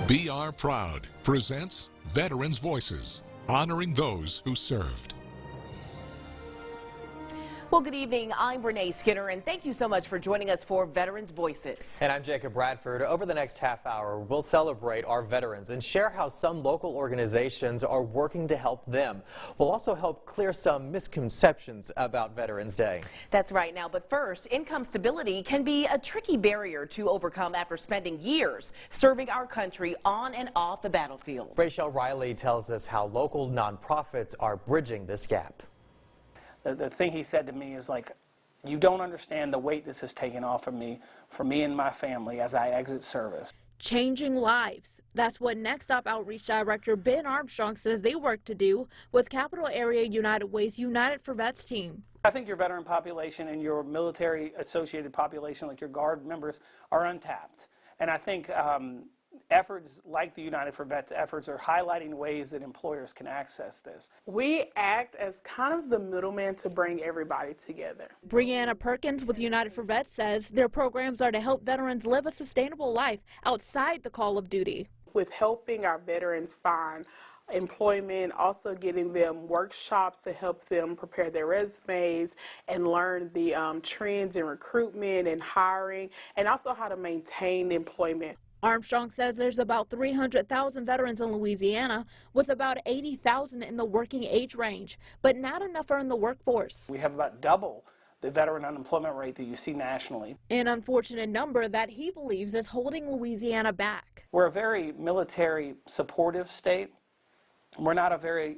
BR Proud presents Veterans Voices, honoring those who served. Well, good evening. I'm Renee Skinner, and thank you so much for joining us for Veterans Voices. And I'm Jacob Bradford. Over the next half hour, we'll celebrate our veterans and share how some local organizations are working to help them. We'll also help clear some misconceptions about Veterans Day. That's right. Now, but first, income stability can be a tricky barrier to overcome after spending years serving our country on and off the battlefield. Rachel Riley tells us how local nonprofits are bridging this gap. The thing he said to me is like, you don't understand the weight this has taken off of me, for me and my family as I exit service. Changing lives. That's what Next Stop Outreach Director Ben Armstrong says they work to do with Capital Area United Way's United for Vets team. I think your veteran population and your military associated population, like your Guard members, are untapped. And I think efforts like the United for Vets efforts are highlighting ways that employers can access this. We act as kind of the middleman to bring everybody together. Brianna Perkins with United for Vets says their programs are to help veterans live a sustainable life outside the call of duty. With helping our veterans find employment, also getting them workshops to help them prepare their resumes and learn the trends in recruitment and hiring, and also how to maintain employment. Armstrong says there's about 300,000 veterans in Louisiana, with about 80,000 in the working age range, but not enough are in the workforce. We have about double the veteran unemployment rate that you see nationally. An unfortunate number that he believes is holding Louisiana back. We're a very military supportive state. We're not a very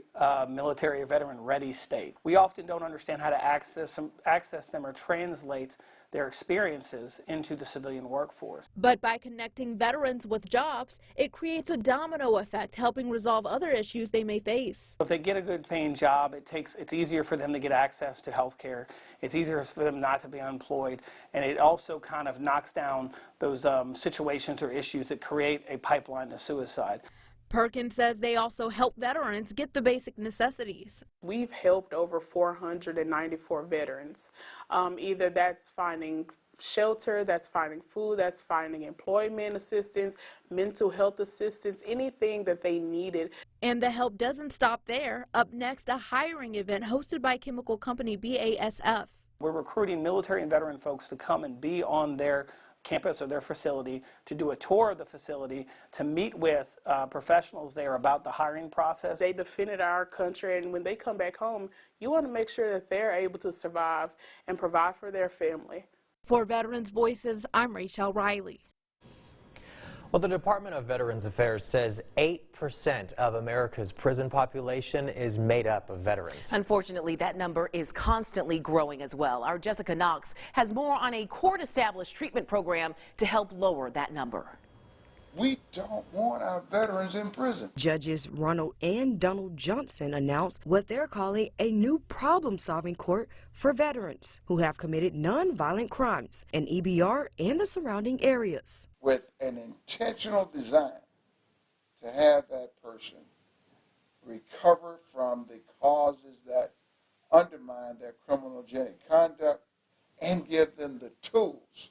military or veteran ready state. We often don't understand how to access them or translate their experiences into the civilian workforce. But by connecting veterans with jobs, it creates a domino effect, helping resolve other issues they may face. If they get a good paying job, it's easier for them to get access to health care. It's easier for them not to be unemployed. And it also kind of knocks down those situations or issues that create a pipeline to suicide. Perkins says they also help veterans get the basic necessities. We've helped over 494 veterans. Either that's finding shelter, that's finding food, that's finding employment assistance, mental health assistance, anything that they needed. And the help doesn't stop there. Up next, a hiring event hosted by chemical company BASF. We're recruiting military and veteran folks to come and be on their campus or their facility, to do a tour of the facility, to meet with professionals there about the hiring process. They defended our country, and when they come back home, you want to make sure that they're able to survive and provide for their family. For Veterans Voices, I'm Rachel Riley. Well, the Department of Veterans Affairs says 8% of America's prison population is made up of veterans. Unfortunately, that number is constantly growing as well. Our Jessica Knox has more on a court-established treatment program to help lower that number. We don't want our veterans in prison. Judges Ronald and Donald Johnson announced what they're calling a new problem-solving court for veterans who have committed nonviolent crimes in EBR and the surrounding areas. With an intentional design to have that person recover from the causes that undermine their criminogenic conduct and give them the tools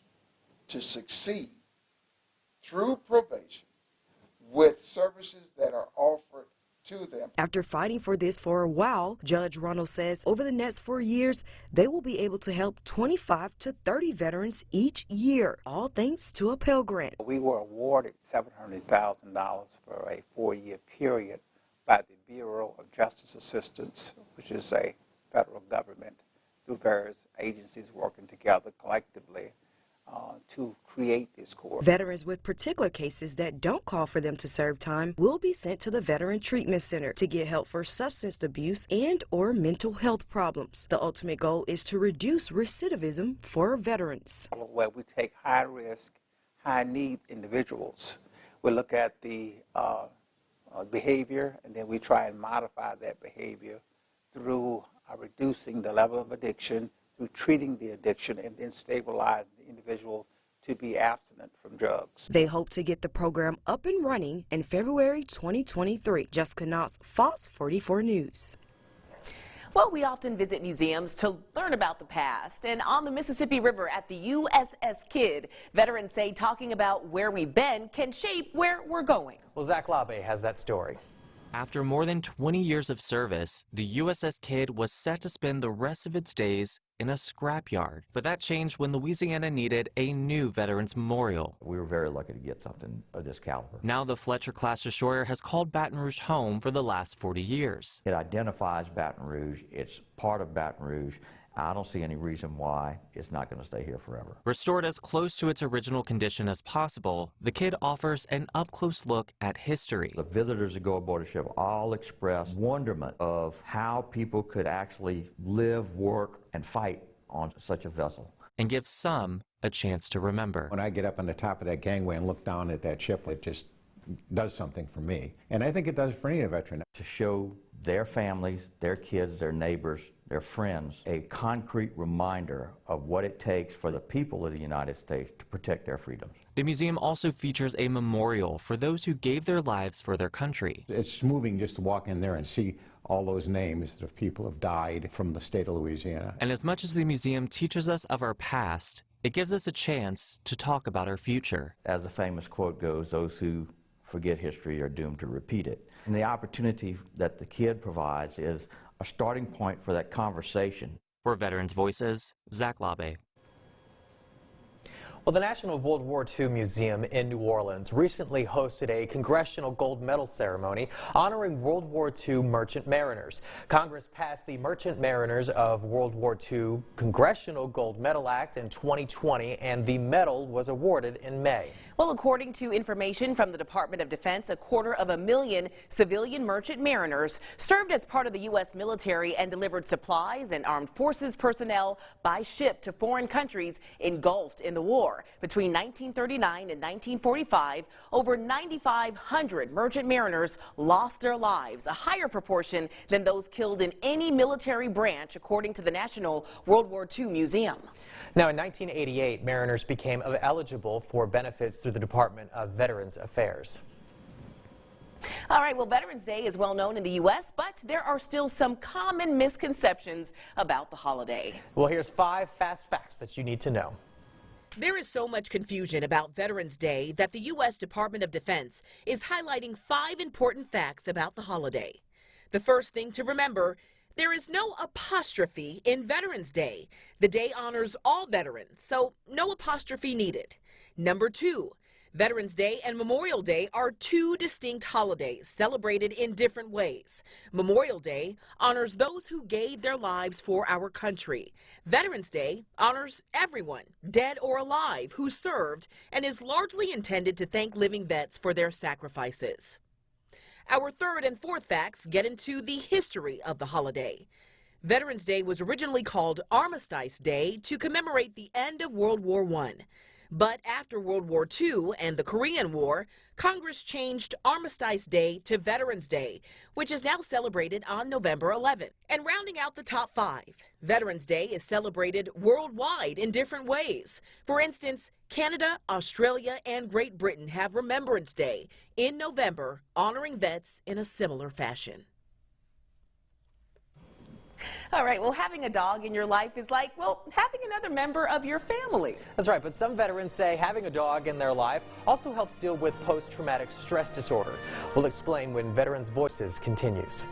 to succeed through probation with services that are offered to them. After fighting for this for a while, Judge Ronald says over the next 4 years, they will be able to help 25 to 30 veterans each year, all thanks to a Pell Grant. We were awarded $700,000 for a 4-year period by the Bureau of Justice Assistance, which is a federal government, through various agencies working together collectively to create this court. Veterans with particular cases that don't call for them to serve time will be sent to the Veteran Treatment Center to get help for substance abuse and or mental health problems. The ultimate goal is to reduce recidivism for veterans. Where we take high-risk, high-need individuals, we look at the behavior, and then we try and modify that behavior through reducing the level of addiction, through treating the addiction, and then stabilizing the individual to be abstinent from drugs. They hope to get the program up and running in February 2023. Jessica Knox, Fox 44 News. Well, we often visit museums to learn about the past. And on the Mississippi River at the USS Kidd, veterans say talking about where we've been can shape where we're going. Well, Zach Labe has that story. After more than 20 years of service, the USS Kidd was set to spend the rest of its days in a scrapyard. But that changed when Louisiana needed a new Veterans Memorial. We were very lucky to get something of this caliber. Now the Fletcher-class destroyer has called Baton Rouge home for the last 40 years. It identifies Baton Rouge. It's part of Baton Rouge. I don't see any reason why it's not going to stay here forever. Restored as close to its original condition as possible, the Kidd offers an up-close look at history. The visitors that go aboard the ship all express wonderment of how people could actually live, work, and fight on such a vessel. And give some a chance to remember. When I get up on the top of that gangway and look down at that ship, it just does something for me. And I think it does for any veteran. To show their families, their kids, their neighbors, their friends, a concrete reminder of what it takes for the people of the United States to protect their freedoms. The museum also features a memorial for those who gave their lives for their country. It's moving just to walk in there and see all those names of people who have died from the state of Louisiana. And as much as the museum teaches us of our past, it gives us a chance to talk about our future. As the famous quote goes, those who forget history are doomed to repeat it. And the opportunity that the Kidd provides is a starting point for that conversation. For Veterans Voices, Zach Labe. Well, the National World War II Museum in New Orleans recently hosted a Congressional Gold Medal ceremony honoring World War II merchant mariners. Congress passed the Merchant Mariners of World War II Congressional Gold Medal Act in 2020, and the medal was awarded in May. Well, according to information from the Department of Defense, 250,000 civilian merchant mariners served as part of the U.S. military and delivered supplies and armed forces personnel by ship to foreign countries engulfed in the war. Between 1939 and 1945, over 9,500 merchant mariners lost their lives, a higher proportion than those killed in any military branch, according to the National World War II Museum. Now, in 1988, mariners became eligible for benefits through the Department of Veterans Affairs. All right, well, Veterans Day is well known in the U.S., but there are still some common misconceptions about the holiday. Well, here's 5 fast facts that you need to know. There is so much confusion about Veterans Day that the U.S. Department of Defense is highlighting 5 important facts about the holiday. The first thing to remember: there is no apostrophe in Veterans Day. The day honors all veterans, so no apostrophe needed. Number 2, Veterans Day and Memorial Day are 2 distinct holidays celebrated in different ways. Memorial Day honors those who gave their lives for our country. Veterans Day honors everyone, dead or alive, who served, and is largely intended to thank living vets for their sacrifices. Our third and fourth facts get into the history of the holiday. Veterans Day was originally called Armistice Day to commemorate the end of World War I. But after World War II and the Korean War, Congress changed Armistice Day to Veterans Day, which is now celebrated on November 11th. And rounding out the top 5, Veterans Day is celebrated worldwide in different ways. For instance, Canada, Australia, and Great Britain have Remembrance Day in November, honoring vets in a similar fashion. All right, well, having a dog in your life is like, well, having another member of your family. That's right, but some veterans say having a dog in their life also helps deal with post-traumatic stress disorder. We'll explain when Veterans Voices continues.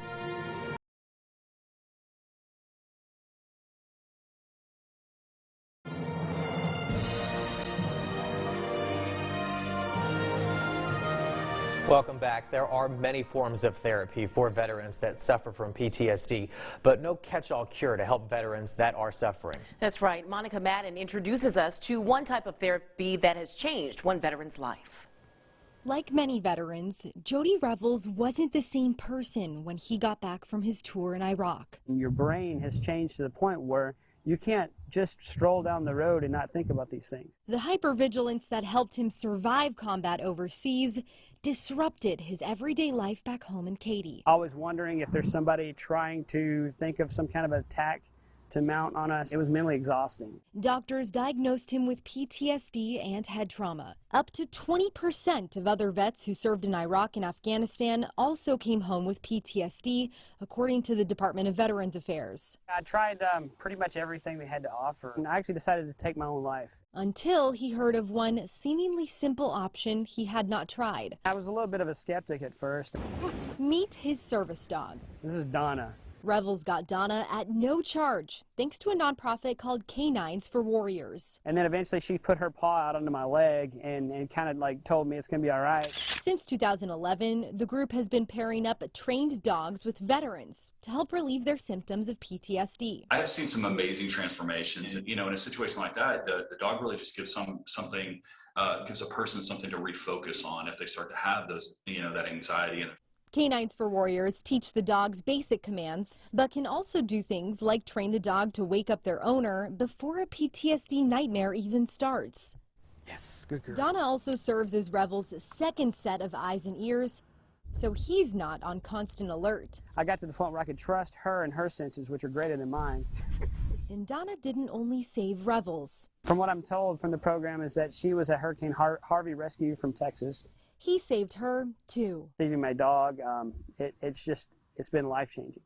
Welcome back. There are many forms of therapy for veterans that suffer from PTSD, but no catch-all cure to help veterans that are suffering. That's right. Monica Madden introduces us to one type of therapy that has changed one veteran's life. Like many veterans, Jody Revels wasn't the same person when he got back from his tour in Iraq. Your brain has changed to the point where you can't just stroll down the road and not think about these things. The hypervigilance that helped him survive combat overseas disrupted his everyday life back home in Katy. Always wondering if there's somebody trying to think of some kind of attack to mount on us. It was mentally exhausting. Doctors diagnosed him with PTSD and head trauma. Up to 20% of other vets who served in Iraq and Afghanistan also came home with PTSD, according to the Department of Veterans Affairs. I tried pretty much everything they had to offer, and I actually decided to take my own life. Until he heard of one seemingly simple option he had not tried. I was a little bit of a skeptic at first. Meet his service dog. This is Donna. Revels got Donna at no charge, thanks to a nonprofit called Canines for Warriors. And then eventually she put her paw out onto my leg and kind of like told me it's going to be all right. Since 2011, the group has been pairing up trained dogs with veterans to help relieve their symptoms of PTSD. I have seen some amazing transformations. You know, in a situation like that, the dog really just gives gives a person something to refocus on if they start to have those, that anxiety. Canines for Warriors teach the dogs basic commands, but can also do things like train the dog to wake up their owner before a PTSD nightmare even starts. Yes, good girl. Donna also serves as Revel's second set of eyes and ears, so he's not on constant alert. I got to the point where I could trust her and her senses, which are greater than mine. And Donna didn't only save Revels. From what I'm told from the program is that she was a Hurricane Harvey rescue from Texas. He saved her, too. Saving my dog, it's been life-changing.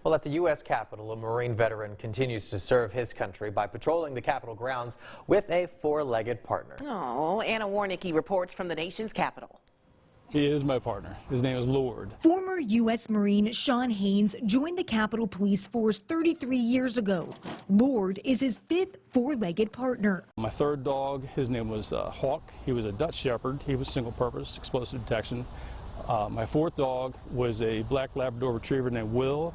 Well, at the U.S. Capitol, a Marine veteran continues to serve his country by patrolling the Capitol grounds with a four-legged partner. Oh, Anna Warnicki reports from the nation's capital. He is my partner. His name is Lord. Former U.S. Marine Sean Haynes joined the Capitol Police Force 33 years ago. Lord is his fifth four-legged partner. My third dog, his name was Hawk. He was a Dutch Shepherd. He was single-purpose, explosive detection. My fourth dog was a black Labrador Retriever named Will,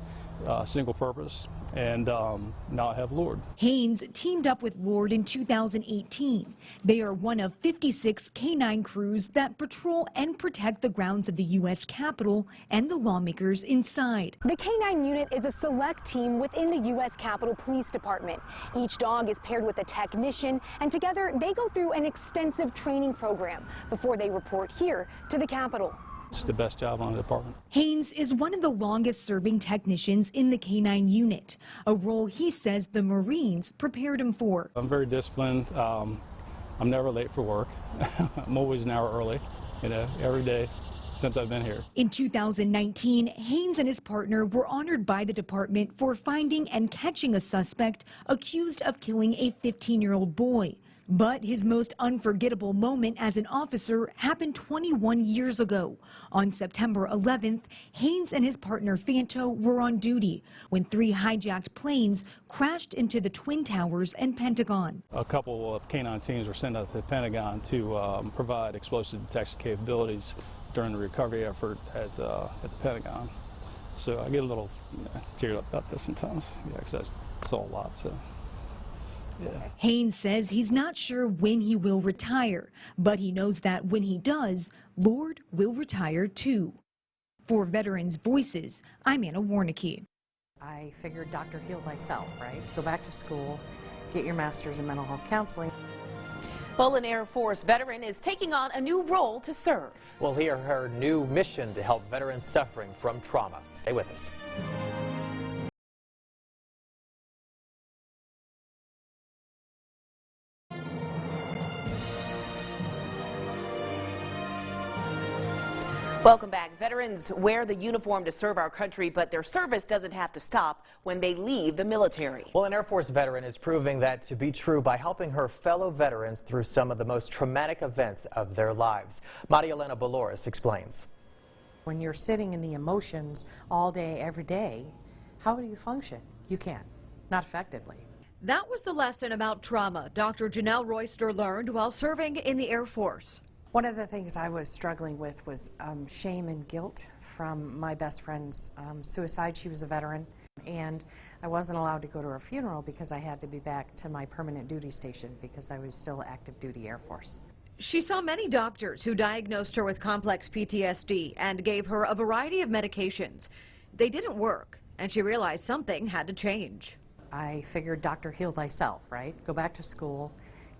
single-purpose. And now I have Lord. Haynes teamed up with Lord in 2018. They are one of 56 canine crews that patrol and protect the grounds of the U.S. Capitol and the lawmakers inside. The canine unit is a select team within the U.S. Capitol Police Department. Each dog is paired with a technician, and together they go through an extensive training program before they report here to the Capitol. It's the best job on the department. Haynes is one of the longest serving technicians in the canine unit, a role he says the Marines prepared him for. I'm very disciplined. I'm never late for work. I'm always an hour early, every day since I've been here. In 2019, Haynes and his partner were honored by the department for finding and catching a suspect accused of killing a 15-year-old boy. But his most unforgettable moment as an officer happened 21 years ago. On September 11th, Haynes and his partner Fanto were on duty when three hijacked planes crashed into the Twin Towers and Pentagon. A couple of canine teams were sent out to the Pentagon to provide explosive detection capabilities during the recovery effort at the Pentagon. So I get a little teared up about this sometimes, because I saw a lot. So. Yeah. Haynes says he's not sure when he will retire, but he knows that when he does, Lord will retire too. For Veterans Voices, I'm Anna Warnicki. I figured Dr. Heal Thyself, right? Go back to school, get your master's in mental health counseling. Well, an Air Force veteran is taking on a new role to serve. We'll hear her new mission to help veterans suffering from trauma. Stay with us. Welcome back. Veterans wear the uniform to serve our country, but their service doesn't have to stop when they leave the military. Well, an Air Force veteran is proving that to be true by helping her fellow veterans through some of the most traumatic events of their lives. Maria Elena Boloris explains. When you're sitting in the emotions all day, every day, how do you function? You can't. Not effectively. That was the lesson about trauma Dr. Janelle Royster learned while serving in the Air Force. One of the things I was struggling with was shame and guilt from my best friend's suicide. She was a veteran, and I wasn't allowed to go to her funeral because I had to be back to my permanent duty station because I was still active duty Air Force. She saw many doctors who diagnosed her with complex PTSD and gave her a variety of medications. They didn't work, and she realized something had to change. I figured Dr. Heal Thyself, right? Go back to school,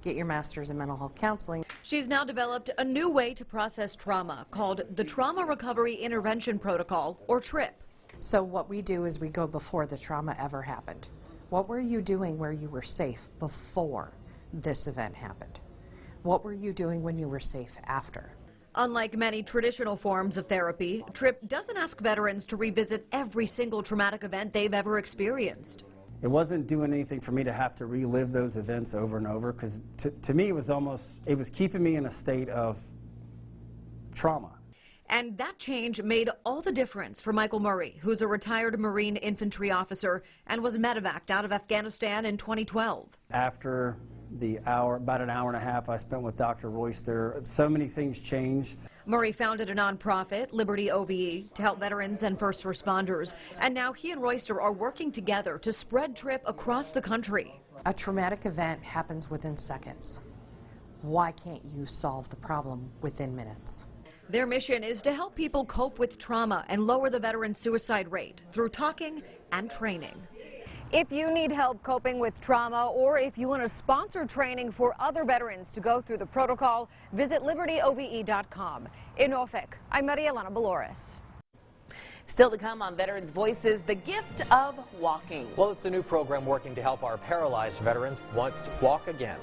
get your master's in mental health counseling. She's now developed a new way to process trauma called the Trauma Recovery Intervention Protocol, or TRIP. So what we do is we go before the trauma ever happened. What were you doing where you were safe before this event happened? What were you doing when you were safe after? Unlike many traditional forms of therapy, TRIP doesn't ask veterans to revisit every single traumatic event they've ever experienced. It wasn't doing anything for me to have to relive those events over and over, because to me it was keeping me in a state of trauma. And that change made all the difference for Michael Murray, who's a retired Marine infantry officer and was medevaced out of Afghanistan in 2012. After about an hour and a half I spent with Dr. Royster, so many things changed. Murray founded a nonprofit, Liberty OVE, to help veterans and first responders. And now he and Royster are working together to spread TRIP across the country. A traumatic event happens within seconds. Why can't you solve the problem within minutes? Their mission is to help people cope with trauma and lower the veteran suicide rate through talking and training. If you need help coping with trauma, or if you want to sponsor training for other veterans to go through the protocol, visit libertyove.com. In Norfolk, I'm Marielena Belores. Still to come on Veterans Voices, the gift of walking. Well, it's a new program working to help our paralyzed veterans once walk again.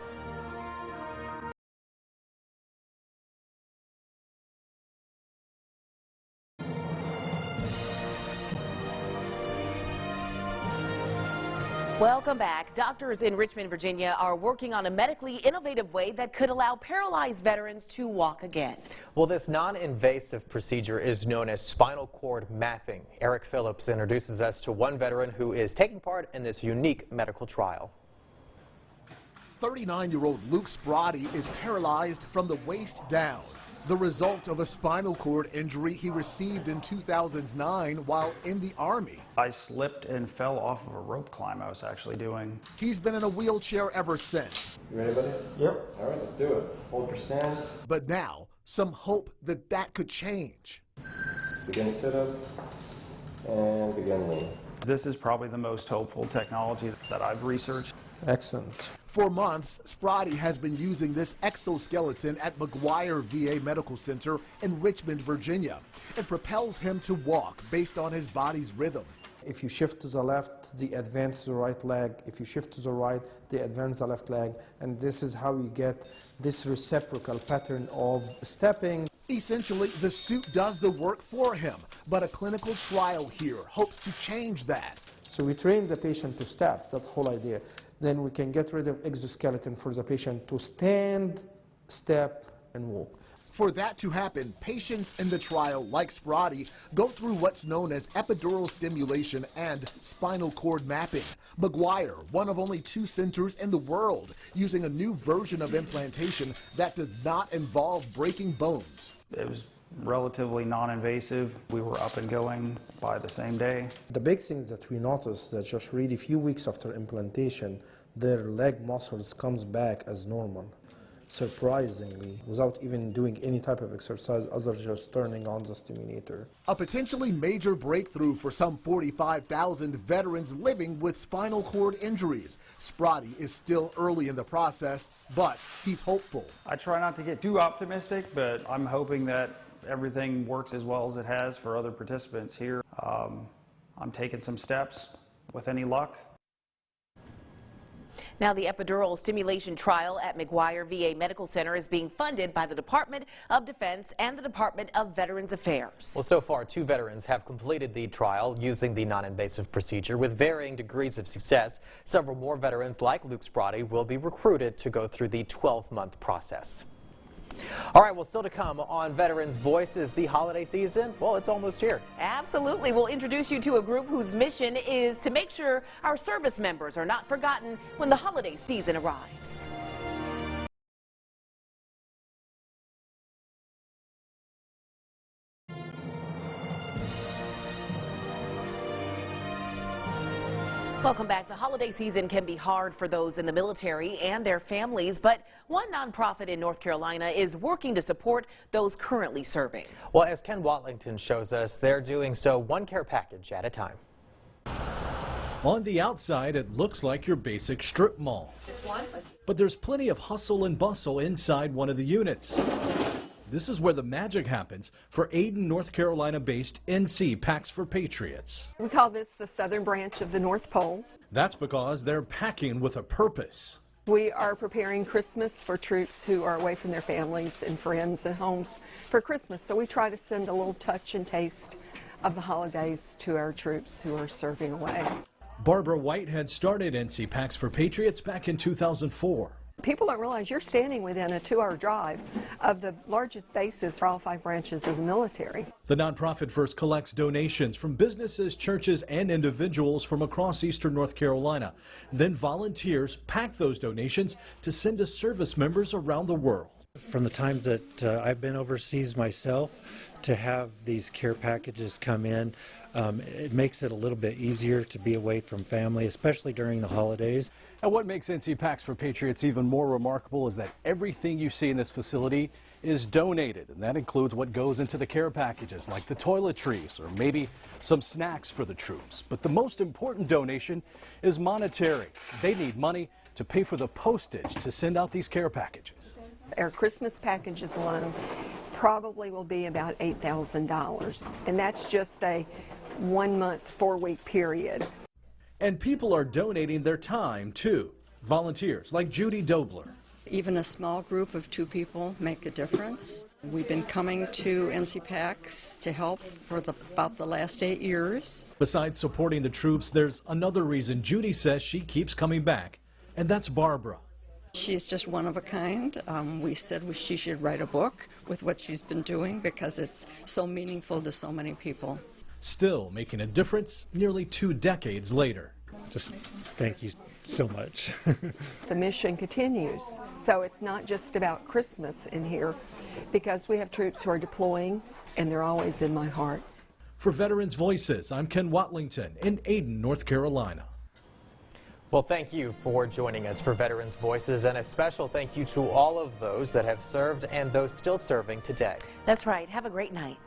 Welcome back. Doctors in Richmond, Virginia are working on a medically innovative way that could allow paralyzed veterans to walk again. Well, this non-invasive procedure is known as spinal cord mapping. Eric Phillips introduces us to one veteran who is taking part in this unique medical trial. 39-year-old Luke Sprotty is paralyzed from the waist down, the result of a spinal cord injury he received in 2009 while in the Army. I slipped and fell off of a rope climb I was actually doing. He's been in a wheelchair ever since. You ready, buddy? Yep. All right, let's do it. Hold your stand. But now, some hope that that could change. Begin sit-up and begin lean. This is probably the most hopeful technology that I've researched. Excellent. For months, Sprotty has been using this exoskeleton at McGuire VA Medical Center in Richmond, Virginia. It propels him to walk based on his body's rhythm. If you shift to the left, they advance the right leg. If you shift to the right, they advance the left leg. And this is how you get this reciprocal pattern of stepping. Essentially, the suit does the work for him, but a clinical trial here hopes to change that. So we train the patient to step. That's the whole idea. Then we can get rid of exoskeleton for the patient to stand, step, and walk. For that to happen, patients in the trial, like Sprotty, go through what's known as epidural stimulation and spinal cord mapping. McGuire, one of only 2 centers in the world, using a new version of implantation that does not involve breaking bones. It was relatively non-invasive. We were up and going by the same day. The big things that we noticed that just really a few weeks after implantation, their leg muscles comes back as normal. Surprisingly, without even doing any type of exercise other than just turning on the stimulator. A potentially major breakthrough for some 45,000 veterans living with spinal cord injuries. Sprotty is still early in the process, but he's hopeful. I try not to get too optimistic, but I'm hoping that everything works as well as it has for other participants here. I'm taking some steps with any luck. Now, the epidural stimulation trial at McGuire VA Medical Center is being funded by the Department of Defense and the Department of Veterans Affairs. Well, so far, 2 veterans have completed the trial using the non-invasive procedure with varying degrees of success. Several more veterans like Luke Sprotty will be recruited to go through the 12-month process. All right, well, still to come on Veterans Voices, the holiday season. Well, it's almost here. Absolutely. We'll introduce you to a group whose mission is to make sure our service members are not forgotten when the holiday season arrives. Welcome back. The holiday season can be hard for those in the military and their families, but one nonprofit in North Carolina is working to support those currently serving. Well, as Ken Watlington shows us, they're doing so one care package at a time. On the outside, it looks like your basic strip mall. Just one? But there's plenty of hustle and bustle inside one of the units. this is where the magic happens for Ayden, North Carolina-based NC Packs for Patriots. We call this the southern branch of the North Pole. That's because they're packing with a purpose. We are preparing Christmas for troops who are away from their families and friends and homes for Christmas. So we try to send a little touch and taste of the holidays to our troops who are serving away. Barbara Whitehead started NC Packs for Patriots back in 2004. People don't realize you're standing within a 2-hour drive of the largest bases for all 5 branches of the military. The nonprofit first collects donations from businesses, churches, and individuals from across eastern North Carolina. Then volunteers pack those donations to send to service members around the world. From the times that I've been overseas myself, to have these care packages come in, it makes it a little bit easier to be away from family, especially during the holidays. And what makes NC Packs for Patriots even more remarkable is that everything you see in this facility is donated, and that includes what goes into the care packages, like the toiletries or maybe some snacks for the troops. But the most important donation is monetary. They need money to pay for the postage to send out these care packages. Our Christmas packages alone probably will be about $8,000, and that's just a 1-month, 4-week period. And people are donating their time, too. Volunteers like Judy Dobler. Even a small group of 2 people make a difference. We've been coming to NC Packs to help for about the last 8 years. Besides supporting the troops, there's another reason Judy says she keeps coming back, and that's Barbara. She's just one of a kind. We said she should write a book with what she's been doing because it's so meaningful to so many people. Still making a difference nearly 2 decades later. Just thank you so much. The mission continues, so it's not just about Christmas in here, because we have troops who are deploying, and they're always in my heart. For Veterans Voices, I'm Ken Watlington in Ayden, North Carolina. Well, thank you for joining us for Veterans Voices, and a special thank you to all of those that have served and those still serving today. That's right. Have a great night.